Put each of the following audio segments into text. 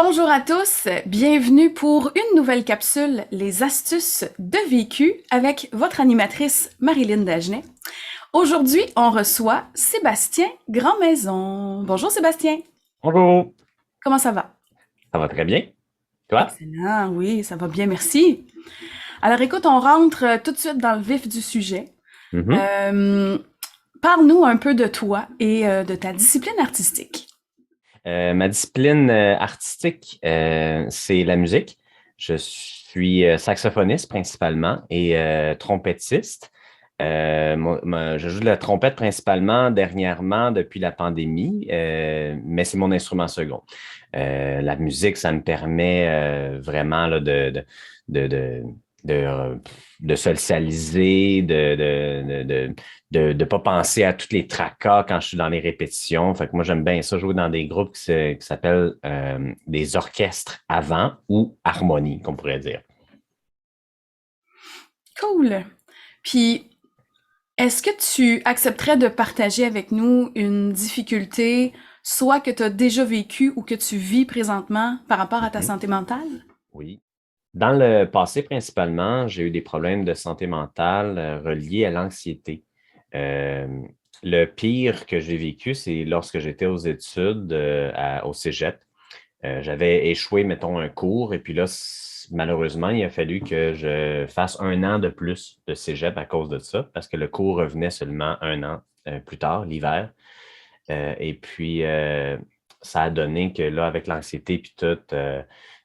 Bonjour à tous, bienvenue pour une nouvelle capsule, les astuces de vécu avec votre animatrice Marilyn Dagenet. Aujourd'hui, on reçoit Sébastien Grandmaison. Bonjour Sébastien, Bonjour, comment ça va? ça va très bien. Toi? Excellent, oui, ça va bien, merci. Alors écoute, on rentre tout de suite dans le vif du sujet. Mhm. Euh, Parle-nous un peu de toi et de ta discipline artistique. Ma discipline artistique, c'est la musique. Je suis saxophoniste principalement et trompettiste. Je joue de la trompette principalement dernièrement depuis la pandémie, mais c'est mon instrument second. La musique, ça me permet vraiment là, de, de, de, euh, de socialiser, de pas penser à tous les tracas quand je suis dans les répétitions. Fait que moi, j'aime bien ça jouer dans des groupes qui s'appellent des orchestres avant ou harmonie, qu'on pourrait dire. Cool. Puis, est-ce que tu accepterais de partager avec nous une difficulté, soit que tu as déjà vécue ou que tu vis présentement par rapport à ta Mhm. santé mentale? Oui. Dans le passé, principalement, j'ai eu des problèmes de santé mentale reliés à l'anxiété. Euh, le pire que j'ai vécu, c'est lorsque j'étais aux études au Cégep. J'avais échoué, mettons, un cours, et puis là, malheureusement, il a fallu que je fasse un an de plus de Cégep à cause de ça, parce que le cours revenait seulement un an plus tard, l'hiver. Et puis, ça a donné que là, avec l'anxiété puis tout,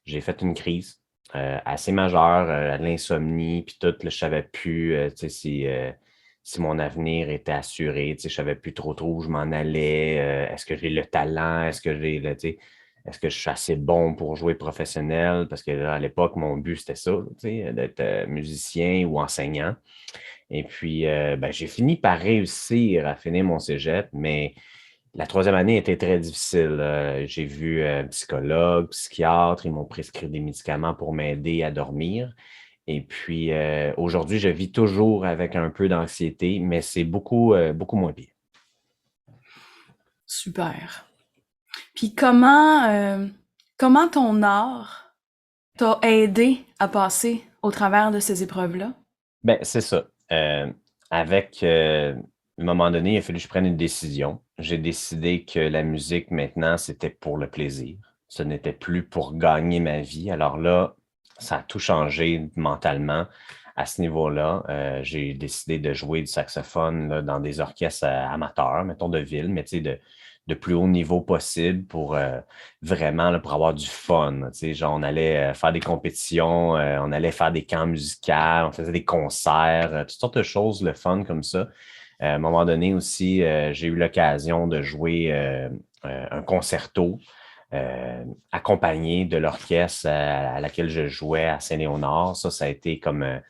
j'ai fait une crise assez majeure, de l'insomnie, puis tout, là, je savais plus, tu sais, si mon avenir était assuré, tu sais, je savais plus trop où je m'en allais, est-ce que j'ai le talent, est-ce que j'ai le, tu sais, est-ce que je suis assez bon pour jouer professionnel? Parce que là, à l'époque, mon but, c'était ça, tu sais, d'être musicien ou enseignant. Et puis, ben, j'ai fini par réussir à finir mon cégep, mais la troisième année était très difficile. J'ai vu un psychologue, psychiatre, ils m'ont prescrit des médicaments pour m'aider à dormir. Et puis, aujourd'hui, je vis toujours avec un peu d'anxiété, mais c'est beaucoup moins pire. Super. Puis comment ton art t'a aidé à passer au travers de ces épreuves-là? Ben, c'est ça. Avec, à un moment donné, il a fallu que je prenne une décision. J'ai décidé que la musique, maintenant, c'était pour le plaisir. Ce n'était plus pour gagner ma vie. Alors là, ça a tout changé mentalement à ce niveau-là. J'ai décidé de jouer du saxophone là, dans des orchestres amateurs, mettons de ville, mais tu sais, de plus haut niveau possible pour vraiment là, pour avoir du fun. Tu sais, genre, on allait faire des compétitions, on allait faire des camps musicaux, on faisait des concerts, toutes sortes de choses, le fun comme ça. À un moment donné aussi, j'ai eu l'occasion de jouer un concerto accompagné de l'orchestre à laquelle je jouais à Saint-Léonard. Ça a été comme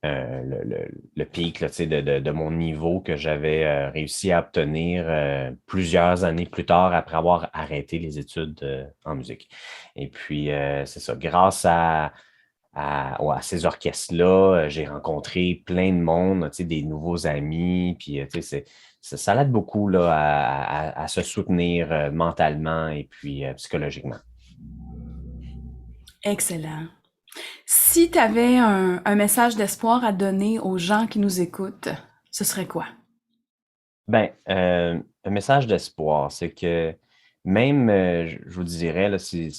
le pic là, tu sais, de mon niveau que j'avais réussi à obtenir plusieurs années plus tard après avoir arrêté les études en musique. Et puis, c'est ça, grâce à ces orchestres-là, j'ai rencontré plein de monde, tu sais, des nouveaux amis, puis tu sais, ça aide beaucoup là, à se soutenir mentalement et puis psychologiquement. Excellent. Si tu avais un message d'espoir à donner aux gens qui nous écoutent, ce serait quoi? Ben, un message d'espoir, c'est que même, je vous dirais, là, si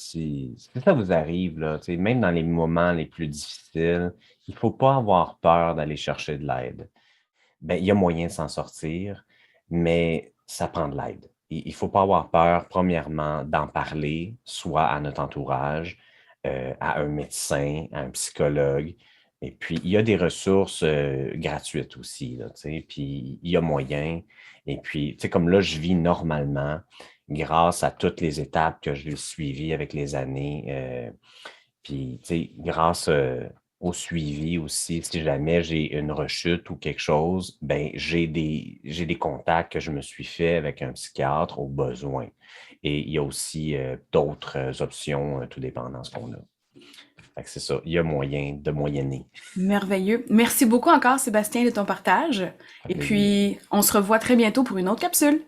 ça vous arrive, là, tu sais, même dans les moments les plus difficiles, il faut pas avoir peur d'aller chercher de l'aide. Ben, il y a moyen de s'en sortir, mais ça prend de l'aide. Il faut pas avoir peur, premièrement, d'en parler, soit à notre entourage, à un médecin, à un psychologue. Et puis, il y a des ressources gratuites aussi, là, tu sais, puis il y a moyen. Et puis, tu sais, comme là, je vis normalement grâce à toutes les étapes que j'ai suivies avec les années. Puis, tu sais, grâce au suivi aussi, si jamais j'ai une rechute ou quelque chose, ben j'ai des contacts que je me suis fait avec un psychiatre au besoin. Et il y a aussi d'autres options, tout dépendant de ce qu'on a. Fait que c'est ça, il y a moyen de moyenner. Merveilleux. Merci beaucoup encore, Sébastien, de ton partage. Ça fait Et plaisir. puis, on se revoit très bientôt pour une autre capsule.